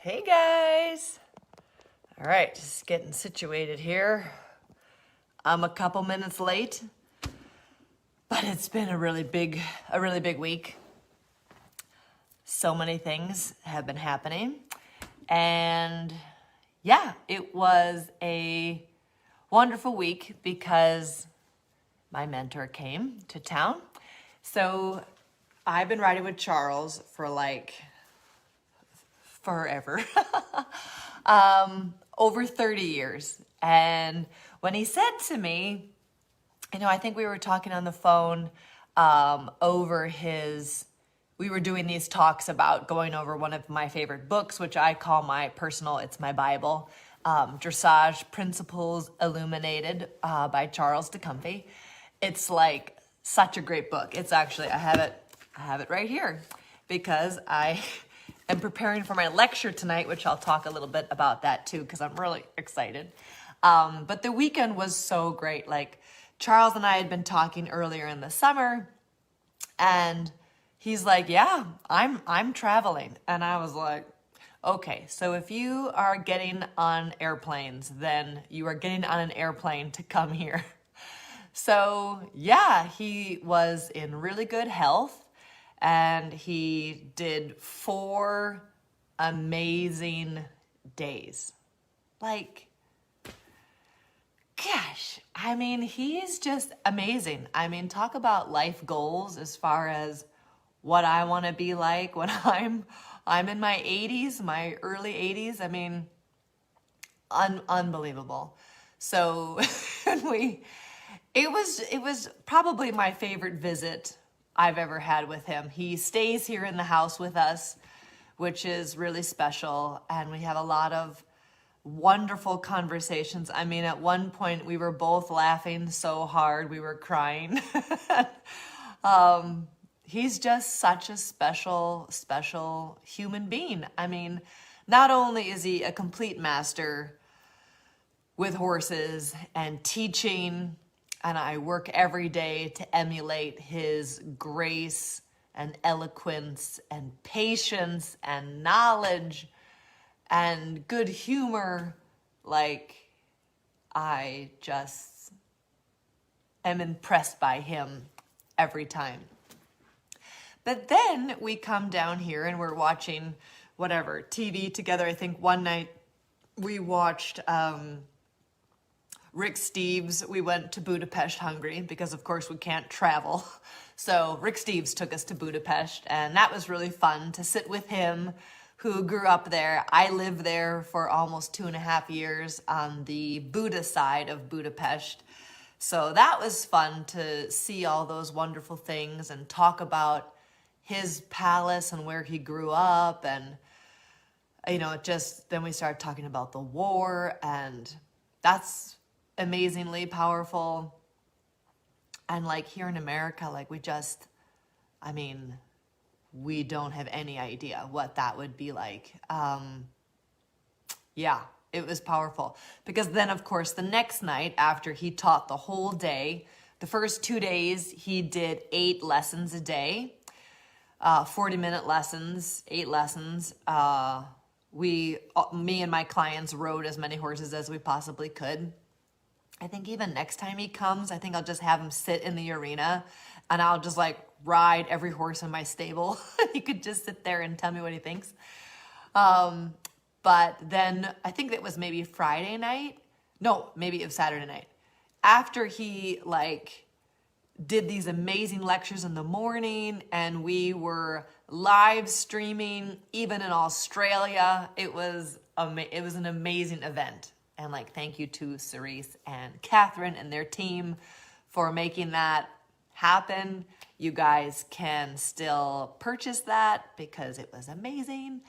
Hey guys! All right, just getting situated here. I'm a couple minutes late, but it's been a really big week. So many things have been happening, and yeah, it was a wonderful week because my mentor came to town. So I've been riding with Charles for like forever, over 30 years. And when he said to me, I think we were talking on the phone we were doing these talks about going over one of my favorite books, which I call it's my Bible, Dressage Principles Illuminated by Charles DeComfey. It's like such a great book. It's actually, I have it right here because I am preparing for my lecture tonight, which I'll talk a little bit about that too, because I'm really excited. But the weekend was so great. Like Charles and I had been talking earlier in the summer, and he's like, yeah, I'm traveling. And I was like, okay, so if you are getting on airplanes, then you are getting on an airplane to come here. So yeah, he was in really good health, and he did 4 amazing days. Like, gosh, he's just amazing. Talk about life goals as far as what I want to be like when I'm in my 80s, my early 80s. Unbelievable. So it was probably my favorite visit I've ever had with him. He stays here in the house with us, which is really special, and we have a lot of wonderful conversations. At one point we were both laughing so hard we were crying. He's just such a special human being. Not only is he a complete master with horses and teaching, and I work every day to emulate his grace and eloquence and patience and knowledge and good humor. Like, I just am impressed by him every time. But then we come down here and we're watching TV together. I think one night we watched Rick Steves. We went to Budapest, Hungary, because of course we can't travel. So Rick Steves took us to Budapest, and that was really fun to sit with him, who grew up there. I lived there for almost 2.5 years on the Buda side of Budapest. So that was fun to see all those wonderful things and talk about his palace and where he grew up. And, then we started talking about the war, and that's amazingly powerful. And like here in America, like we don't have any idea what that would be like. Yeah, it was powerful. Because then, of course, the next night after he taught the whole day, the first 2 days, he did 8 lessons a day, 40-minute lessons, 8 lessons. Me and my clients rode as many horses as we possibly could. I think even next time he comes, I think I'll just have him sit in the arena, and I'll just like ride every horse in my stable. He could just sit there and tell me what he thinks. But then I think it was maybe Friday night. No, maybe it was Saturday night. After he did these amazing lectures in the morning, and we were live streaming even in Australia. It was an amazing event. And thank you to Cerise and Catherine and their team for making that happen. You guys can still purchase that because it was amazing.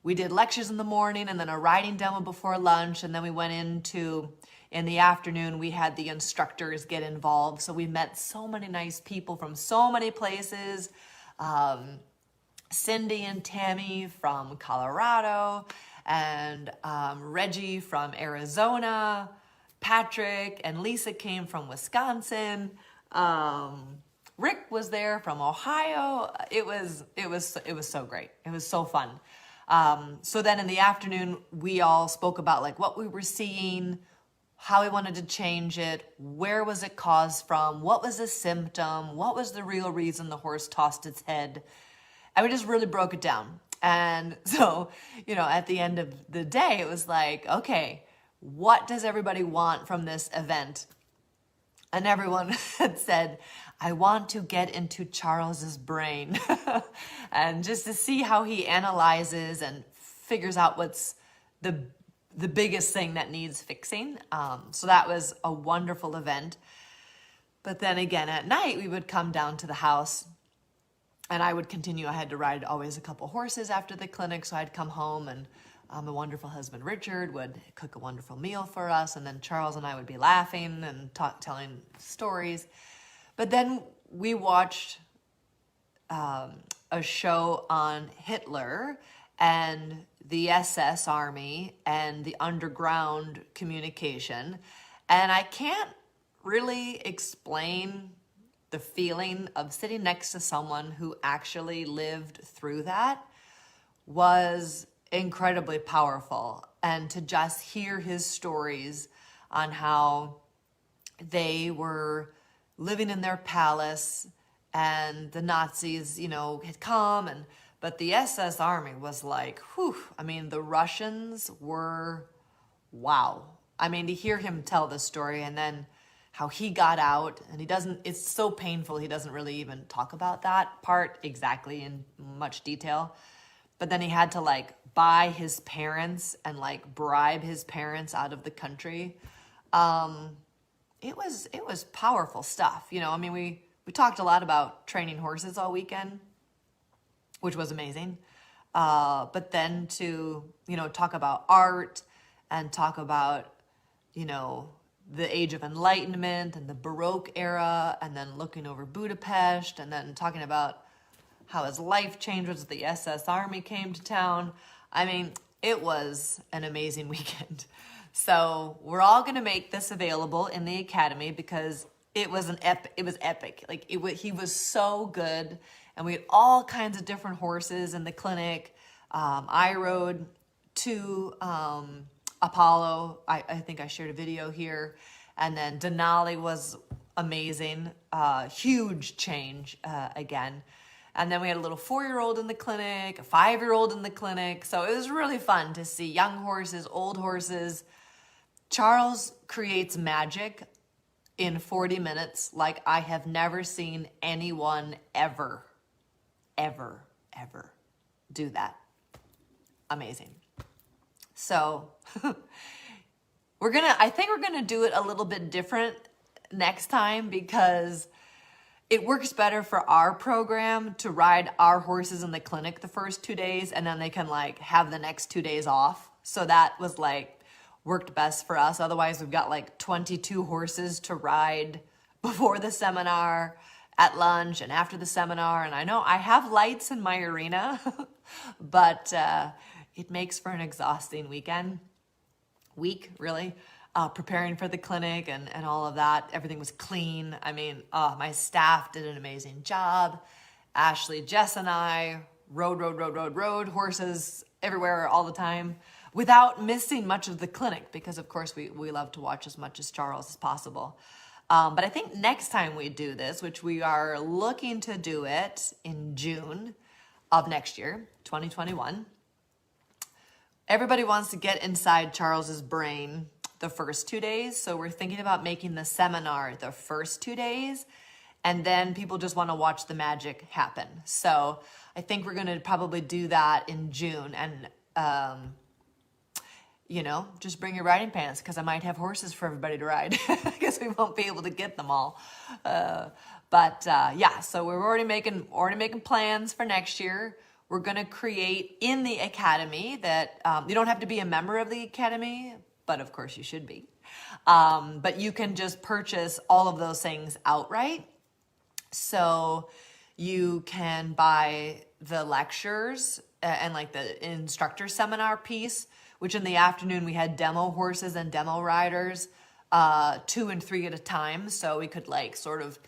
We did lectures in the morning and then a riding demo before lunch. And then we went in the afternoon, we had the instructors get involved. So we met so many nice people from so many places. Cindy and Tammy from Colorado, and Reggie from Arizona, Patrick and Lisa came from Wisconsin. Rick was there from Ohio. It was so great. It was so fun. So then in the afternoon, we all spoke about like what we were seeing, how we wanted to change it, where was it caused from, what was the symptom, what was the real reason the horse tossed its head. And we just really broke it down. And so, at the end of the day, it was like, okay, what does everybody want from this event? And everyone had said, I want to get into Charles's brain and just to see how he analyzes and figures out what's the biggest thing that needs fixing. So that was a wonderful event. But then again, at night, we would come down to the house and I would continue. I had to ride always a couple horses after the clinic. So I'd come home and the wonderful husband, Richard, would cook a wonderful meal for us. And then Charles and I would be laughing and telling stories. But then we watched a show on Hitler and the SS Army and the underground communication. And I can't really explain the feeling of sitting next to someone who actually lived through that was incredibly powerful. And to just hear his stories on how they were living in their palace and the Nazis, had come but the SS Army was like, whew. I mean, the Russians were, wow. I mean, to hear him tell the story and then how he got out, and it's so painful, he doesn't really even talk about that part exactly in much detail. But then he had to buy his parents and bribe his parents out of the country. It was powerful stuff. We talked a lot about training horses all weekend, which was amazing. But then to, talk about art and talk about, the Age of Enlightenment and the Baroque era, and then looking over Budapest, and then talking about how his life changed as the SS Army came to town. I mean, it was an amazing weekend. So we're all going to make this available in the Academy because it was epic. He was so good. And we had all kinds of different horses in the clinic. I rode 2 Apollo. I think I shared a video here. And then Denali was amazing. Huge change again. And then we had a little 4-year-old in the clinic, a 5-year-old in the clinic. So it was really fun to see young horses, old horses. Charles creates magic in 40 minutes like I have never seen anyone ever do that. Amazing. So I think we're gonna do it a little bit different next time because it works better for our program to ride our horses in the clinic the first 2 days and then they can have the next 2 days off. So that was worked best for us. Otherwise we've got 22 horses to ride before the seminar, at lunch, and after the seminar. And I know I have lights in my arena, but it makes for an exhausting week, really, preparing for the clinic and all of that. Everything was clean. I mean, my staff did an amazing job. Ashley, Jess, and I rode horses everywhere all the time without missing much of the clinic because, of course, we love to watch as much as Charles as possible. But I think next time we do this, which we are looking to do it in June of next year, 2021, everybody wants to get inside Charles's brain the first 2 days. So we're thinking about making the seminar the first 2 days, and then people just want to watch the magic happen. So I think we're going to probably do that in June, and just bring your riding pants because I might have horses for everybody to ride because we won't be able to get them all. So we're already making plans for next year. We're going to create in the Academy that you don't have to be a member of the Academy, but of course you should be. But you can just purchase all of those things outright. So you can buy the lectures and the instructor seminar piece, which in the afternoon we had demo horses and demo riders, 2 and 3 at a time. So we could sort of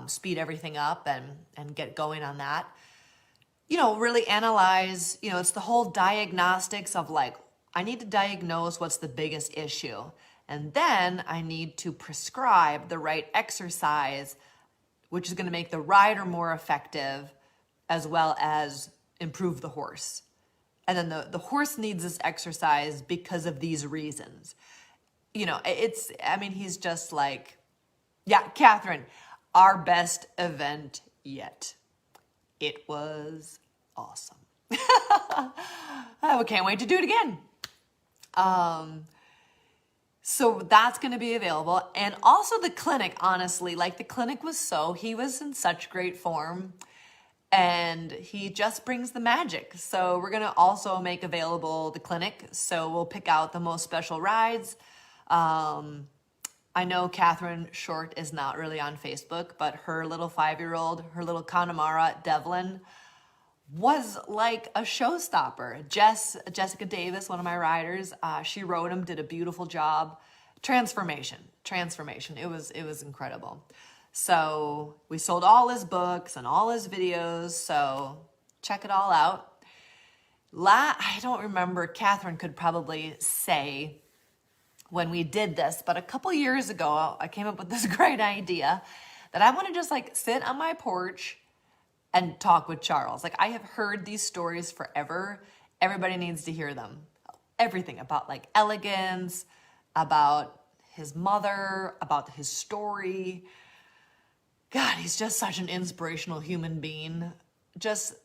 speed everything up and get going on that. really analyze, it's the whole diagnostics of like, I need to diagnose what's the biggest issue. And then I need to prescribe the right exercise, which is going to make the rider more effective as well as improve the horse. And then the horse needs this exercise because of these reasons. He's just like, yeah, Catherine, our best event yet. It was awesome. I can't wait to do it again. So that's going to be available. And also the clinic, honestly, like the clinic he was in such great form and he just brings the magic. So we're going to also make available the clinic. So we'll pick out the most special rides. I know Catherine Short is not really on Facebook, but her little 5-year-old, her little Connemara, Devlin, was like a showstopper. Jessica Davis, one of my riders, she rode him, did a beautiful job. Transformation. It was incredible. So we sold all his books and all his videos. So check it all out. I don't remember, Catherine could probably say when we did this, but a couple years ago, I came up with this great idea that I want to just like sit on my porch and talk with Charles. Like I have heard these stories forever. Everybody needs to hear them. Everything about like elegance, about his mother, about his story. God, he's just such an inspirational human being. Just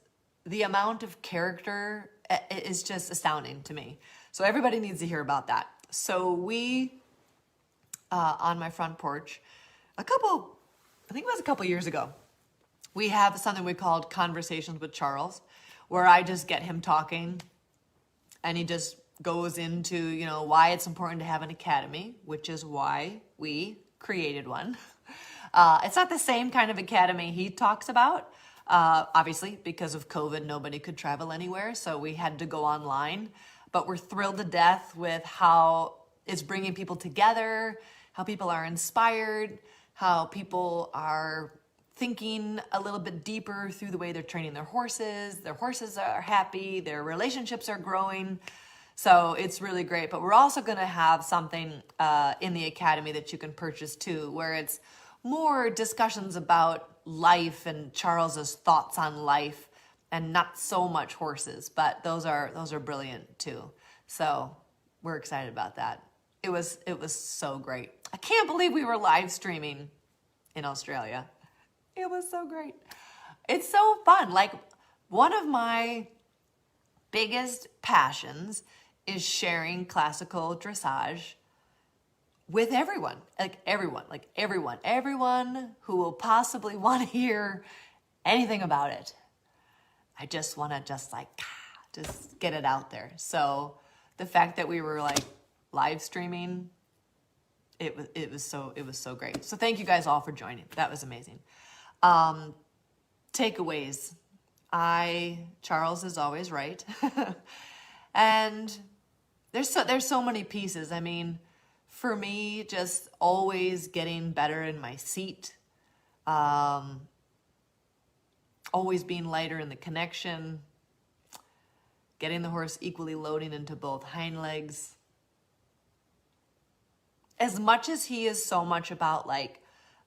the amount of character is just astounding to me. So everybody needs to hear about that. So we, on my front porch, I think it was a couple years ago, we have something we called Conversations with Charles, where I just get him talking and he just goes into, why it's important to have an academy, which is why we created one. It's not the same kind of academy he talks about. Obviously, because of COVID, nobody could travel anywhere, so we had to go online. But we're thrilled to death with how it's bringing people together, how people are inspired, how people are thinking a little bit deeper through the way they're training their horses. Their horses are happy, their relationships are growing. So it's really great. But we're also going to have something in the academy that you can purchase too, where it's more discussions about life and Charles's thoughts on life, and not so much horses, but those are brilliant too. So we're excited about that. It was so great. I can't believe we were live streaming in Australia. It was so great. It's so fun. Like one of my biggest passions is sharing classical dressage with everyone who will possibly want to hear anything about it. I just want to just get it out there. So the fact that we were like live streaming, it was so great. So thank you guys all for joining. That was amazing. Takeaways. Charles is always right. And there's so many pieces. I mean, for me, just always getting better in my seat. Always being lighter in the connection, getting the horse equally loading into both hind legs. As much as he is so much about like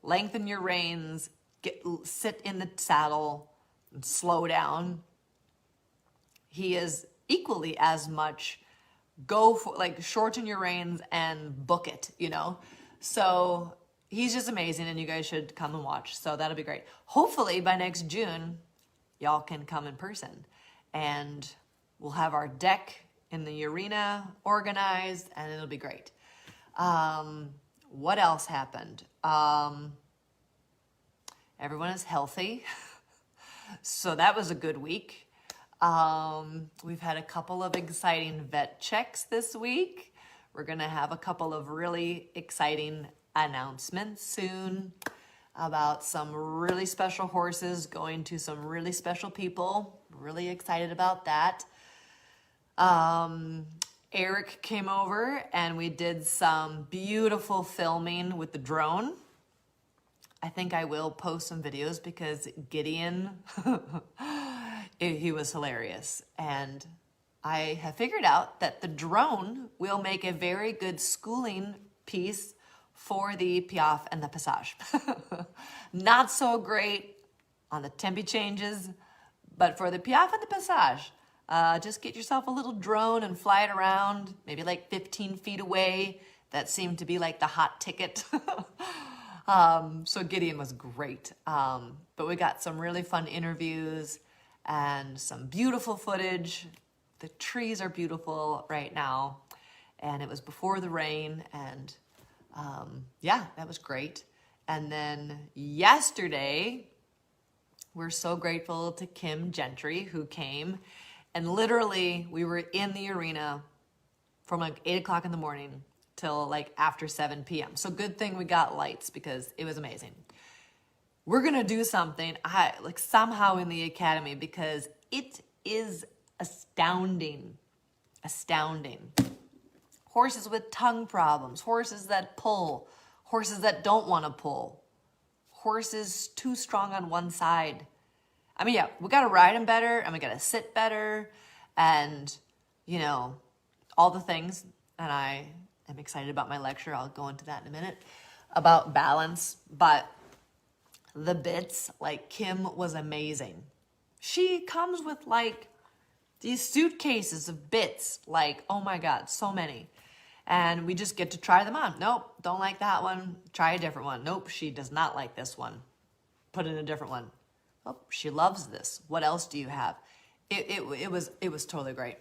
lengthen your reins, sit in the saddle and slow down, he is equally as much go for like shorten your reins and book it, So he's just amazing, and you guys should come and watch. So that'll be great. Hopefully by next June, y'all can come in person, and we'll have our deck in the arena organized, and it'll be great. What else happened? Everyone is healthy, so that was a good week. We've had a couple of exciting vet checks this week. We're gonna have a couple of really exciting announcements soon about some really special horses going to some really special people. Really excited about that. Eric came over and we did some beautiful filming with the drone. I think I will post some videos because Gideon He was hilarious. And I have figured out that the drone will make a very good schooling piece for the Piaffe and the Passage. Not so great on the tempi changes, but for the Piaffe and the Passage, just get yourself a little drone and fly it around, maybe like 15 feet away. That seemed to be like the hot ticket. So Gideon was great. But we got some really fun interviews and some beautiful footage. The trees are beautiful right now. And it was before the rain. And yeah, that was great. And then yesterday, we're so grateful to Kim Gentry, who came. And literally, we were in the arena from like 8 o'clock in the morning till like after 7 p.m. So good thing we got lights because it was amazing. We're gonna do something like somehow in the academy because it is astounding. Horses with tongue problems, horses that pull, horses that don't want to pull, horses too strong on one side. I mean, yeah, we got to ride them better and we got to sit better and, you know, all the things. And I am excited about my lecture. I'll go into that in a minute about balance. But the bits, like Kim was amazing. She comes with like these suitcases of bits, like, oh my God, so many. And we just get to try them on. Nope, don't like that one. Try a different one. Nope, she does not like this one. Put in a different one. Oh, she loves this. What else do you have? It was totally great.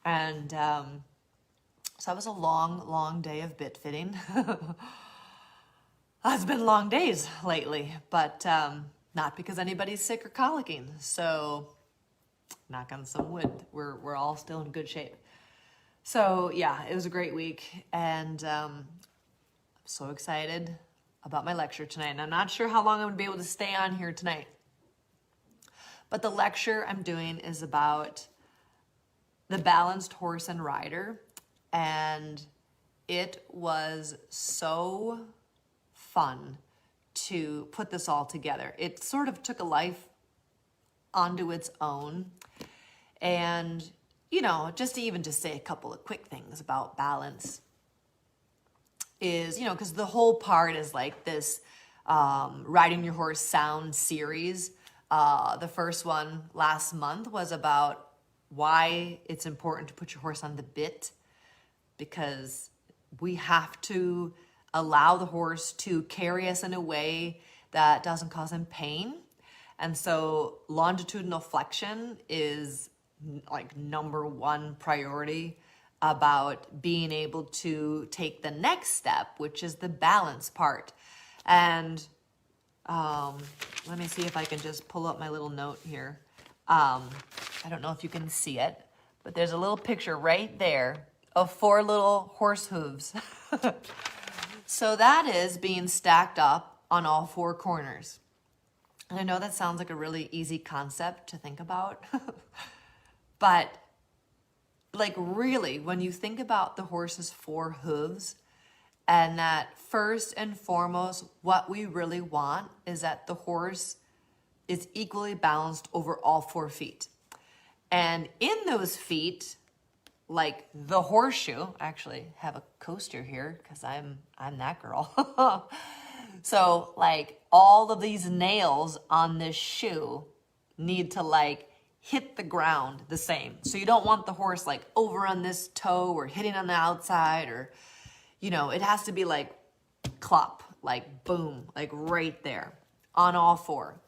And so it was a long day of bit fitting. It's been long days lately, but not because anybody's sick or colicking. So knock on some wood. We're all still in good shape. So yeah, it was a great week, and I'm so excited about my lecture tonight. And I'm not sure how long I'm gonna be able to stay on here tonight. But the lecture I'm doing is about the balanced horse and rider, and it was so fun to put this all together. It sort of took a life onto its own, and you know, just to say a couple of quick things about balance is, you know, because the whole part is like this Riding Your Horse Sound series. The first one last month was about why it's important to put your horse on the bit, because we have to allow the horse to carry us in a way that doesn't cause him pain. And so longitudinal flexion is like number one priority about being able to take the next step, which is the balance part. And let me see if I can just pull up my little note here. I don't know if you can see it, but there's a little picture right there of 4 little horse hooves. So that is being stacked up on all 4 corners. And I know that sounds like a really easy concept to think about, but like really, when you think about the horse's 4 hooves, and that first and foremost, what we really want is that the horse is equally balanced over all 4 feet. And in those feet, like the horseshoe, I actually have a coaster here because I'm that girl. So like all of these nails on this shoe need to like hit the ground the same. So you don't want the horse like over on this toe or hitting on the outside, or, you know, it has to be like clop, like boom, like right there on all 4.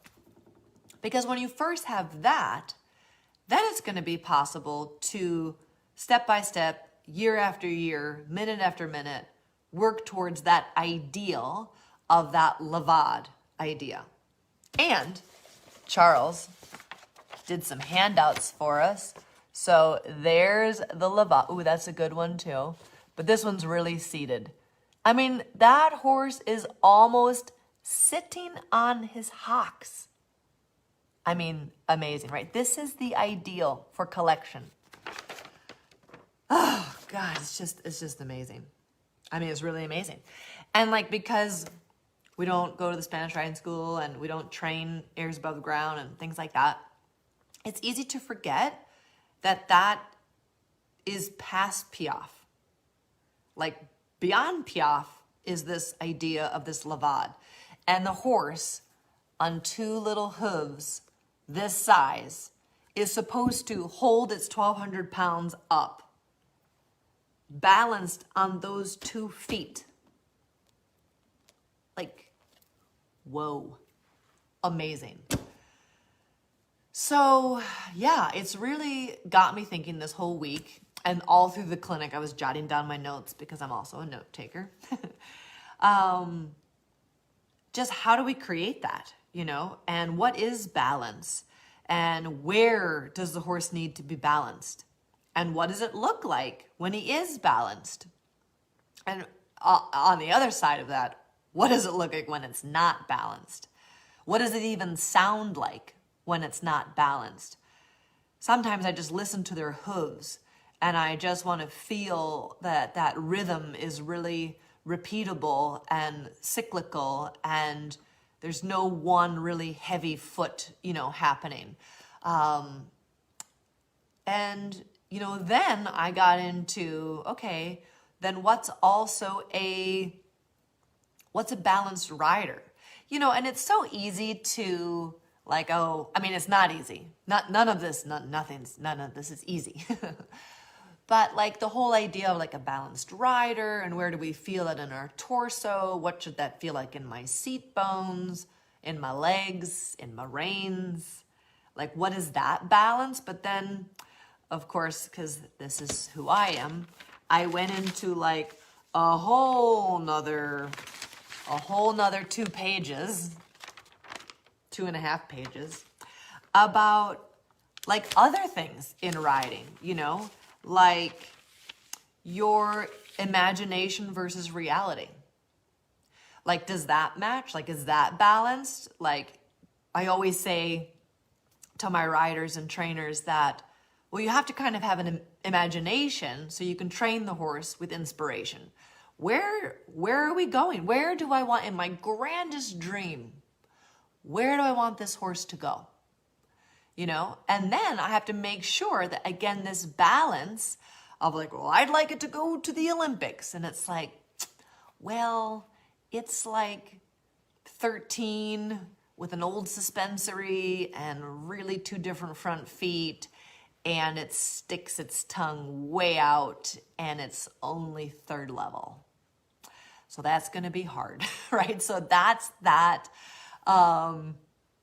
Because when you first have that, then it's going to be possible to step by step, year after year, minute after minute, work towards that ideal of that levade idea. And Charles did some handouts for us. So there's the levade. Ooh, that's a good one too. But this one's really seated. I mean, that horse is almost sitting on his hocks. I mean, amazing, right? This is the ideal for collection. Oh God, it's just amazing. I mean, it's really amazing. And like, because we don't go to the Spanish riding school and we don't train airs above the ground and things like that, it's easy to forget that that is past piaffe. Like beyond piaffe is this idea of this lavad. And the horse on two little hooves this size is supposed to hold its 1,200 pounds up, balanced on those 2 feet. Like, whoa, amazing. So yeah, it's really got me thinking this whole week, and all through the clinic I was jotting down my notes because I'm also a note taker. Just how do we create that, you know, and what is balance, and where does the horse need to be balanced, and what does it look like when he is balanced, and on the other side of that, what does it look like when it's not balanced? What does it even sound like when it's not balanced? Sometimes I just listen to their hooves and I just want to feel that that rhythm is really repeatable and cyclical, and there's no one really heavy foot, you know, happening. And, you know, then I got into, okay, then what's a balanced rider? You know, and it's so easy to like, oh, I mean, it's not easy. None of this is easy. But like the whole idea of like a balanced rider, and where do we feel it in our torso? What should that feel like in my seat bones, in my legs, in my reins? Like, what is that balance? But then, of course, because this is who I am, I went into like a whole nother 2 pages, 2.5 pages, about like other things in riding, you know, like your imagination versus reality. Like, does that match? Like, is that balanced? Like, I always say to my riders and trainers that, well, you have to kind of have an imagination so you can train the horse with inspiration. Where are we going? Where do I want, in my grandest dream, where do I want this horse to go? You know, and then I have to make sure that, again, this balance of like, well, I'd like it to go to the Olympics. And it's like, well, it's like 13 with an old suspensory and really 2 different front feet, and it sticks its tongue way out, and it's only 3rd level. So that's going to be hard, right? So that's that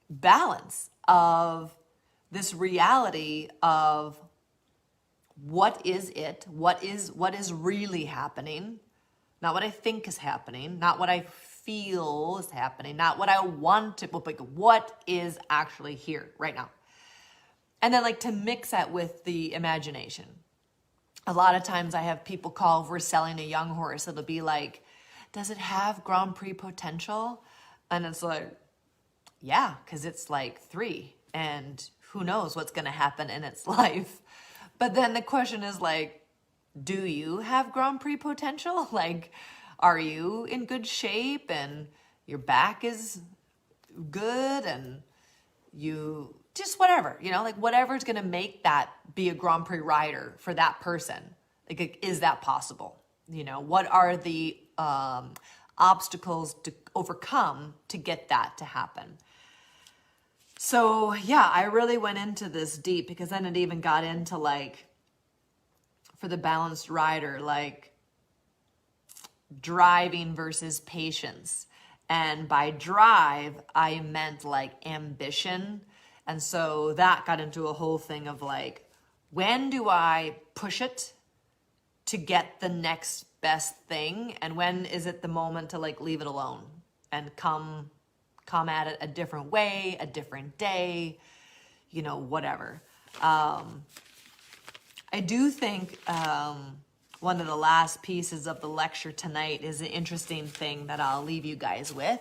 balance of this reality of what is it, what is really happening, not what I think is happening, not what I feel is happening, not what I want to, but like what is actually here right now. And then like to mix that with the imagination. A lot of times I have people call, if we're selling a young horse, it'll be like, does it have Grand Prix potential? And it's like, yeah, because it's like 3 and who knows what's going to happen in its life. But then the question is like, do you have Grand Prix potential? Like, are you in good shape and your back is good and you just whatever, you know, like whatever's going to make that be a Grand Prix rider for that person. Like, is that possible? You know, what are the obstacles to overcome to get that to happen? So yeah, I really went into this deep, because then it even got into like, for the balanced rider, like driving versus patience. And by drive, I meant like ambition. And so that got into a whole thing of like, when do I push it to get the next best thing? And when is it the moment to like leave it alone and come at it a different way, a different day, you know, whatever. I do think one of the last pieces of the lecture tonight is an interesting thing that I'll leave you guys with,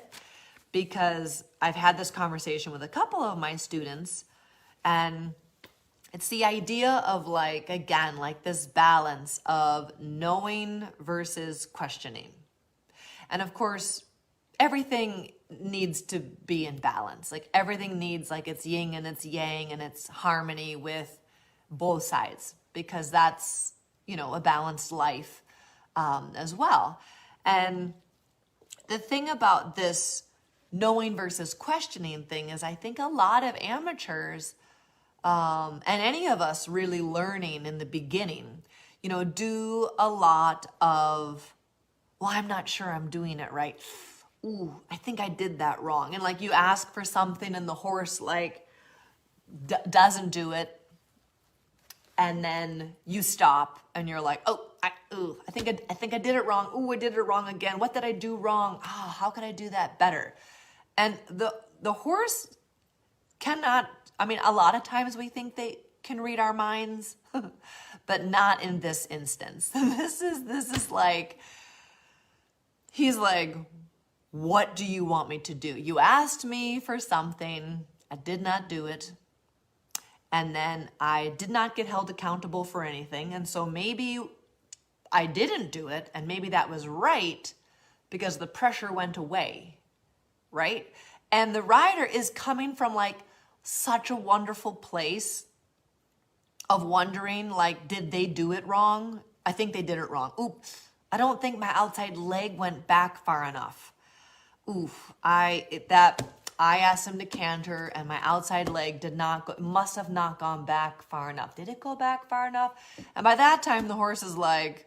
because I've had this conversation with a couple of my students, and it's the idea of like, again, like this balance of knowing versus questioning. And of course, everything needs to be in balance. Like everything needs like its yin and its yang and its harmony with both sides, because that's, a balanced life as well. And the thing about this knowing versus questioning thing is I think a lot of amateurs and any of us really learning in the beginning, do a lot of, well, I'm not sure I'm doing it right. Ooh, I think I did that wrong. And like you ask for something and the horse like doesn't do it. And then you stop and you're like, oh, I think I did it wrong. Ooh, I did it wrong again. What did I do wrong? Oh, how can I do that better? And the horse cannot, a lot of times we think they can read our minds, but not in this instance. This is like, he's like, what do you want me to do? You asked me for something. I did not do it. And then I did not get held accountable for anything. And so maybe I didn't do it. And maybe that was right because the pressure went away, right? And the rider is coming from like such a wonderful place of wondering, like, did they do it wrong? I think they did it wrong. Oops, I don't think my outside leg went back far enough. Oof, I asked him to canter and my outside leg must have not gone back far enough. Did it go back far enough? And by that time, the horse is like,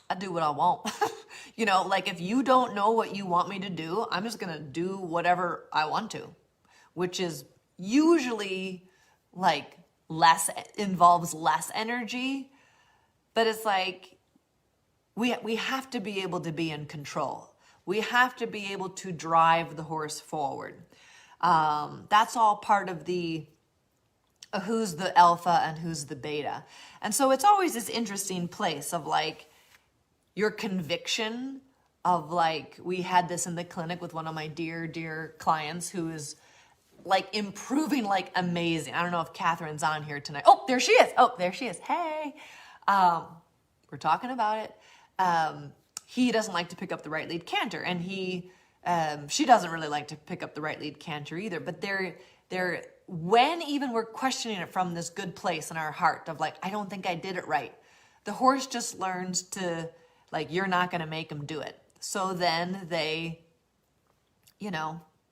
I do what I want. Like if you don't know what you want me to do, I'm just going to do whatever I want to, which is usually like involves less energy, but it's like, we have to be able to be in control. We have to be able to drive the horse forward. That's all part of the who's the alpha and who's the beta. And so it's always this interesting place of like your conviction of like, we had this in the clinic with one of my dear clients who is like improving like amazing. I don't know if Catherine's on here tonight. Oh, there she is. Hey, we're talking about it. He doesn't like to pick up the right lead canter, and she doesn't really like to pick up the right lead canter either. But when even we're questioning it from this good place in our heart of like, I don't think I did it right, the horse just learns to like, you're not going to make him do it. So then they,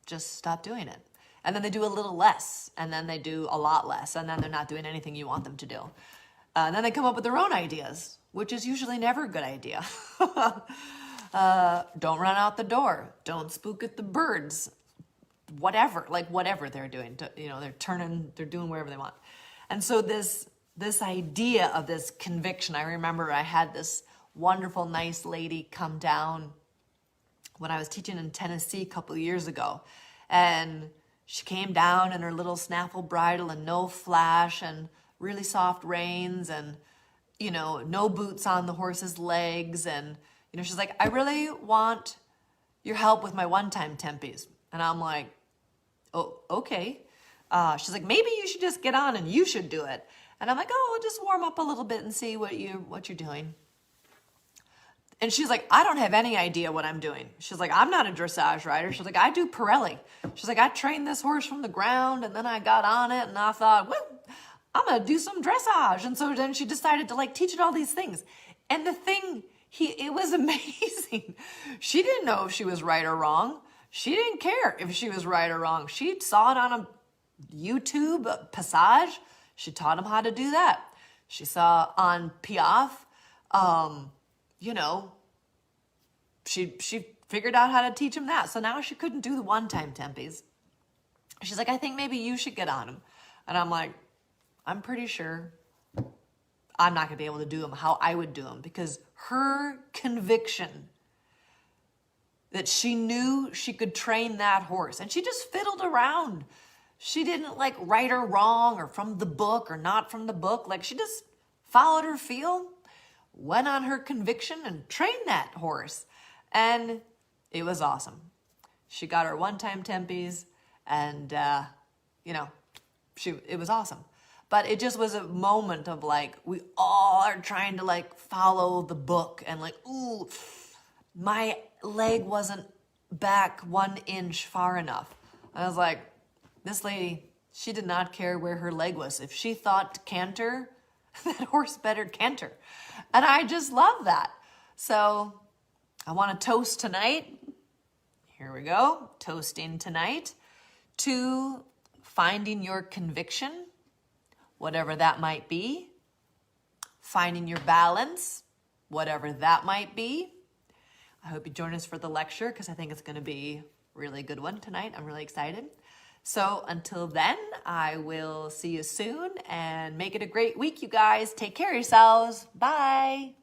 just stop doing it. And then they do a little less, and then they do a lot less, and then they're not doing anything you want them to do. And then they come up with their own ideas, which is usually never a good idea. Don't run out the door. Don't spook at the birds. Whatever they're doing. They're doing whatever they want. And so this idea of this conviction, I remember I had this wonderful, nice lady come down when I was teaching in Tennessee a couple of years ago. And she came down in her little snaffle bridle and no flash and really soft reins and, no boots on the horse's legs. And, she's like, I really want your help with my one-time tempies. And I'm like, oh, okay. She's like, maybe you should just get on and you should do it. And I'm like, oh, I'll just warm up a little bit and see what you're doing. And she's like, I don't have any idea what I'm doing. She's like, I'm not a dressage rider. She's like, I do Pirelli. She's like, I trained this horse from the ground and then I got on it and I thought, well, I'm going to do some dressage. And so then she decided to like teach it all these things. And the thing, it was amazing. She didn't know if she was right or wrong. She didn't care if she was right or wrong. She saw it on a YouTube passage. She taught him how to do that. She saw on Piaf, she figured out how to teach him that. So now she couldn't do the one-time tempies. She's like, I think maybe you should get on him. And I'm like, I'm pretty sure I'm not going to be able to do them how I would do them, because her conviction that she knew she could train that horse, and she just fiddled around. She didn't like right or wrong or from the book or not from the book. Like she just followed her feel, went on her conviction and trained that horse. And it was awesome. She got her one-time tempies and, it was awesome. But it just was a moment of like, we all are trying to like follow the book and like, ooh, my leg wasn't back 1 inch far enough. I was like, this lady, she did not care where her leg was. If she thought to canter, that horse better canter. And I just love that. So I want to toast tonight. Here we go. Toasting tonight to finding your conviction, whatever that might be. Finding your balance, whatever that might be. I hope you join us for the lecture because I think it's going to be a really good one tonight. I'm really excited. So until then, I will see you soon and make it a great week, you guys. Take care of yourselves. Bye.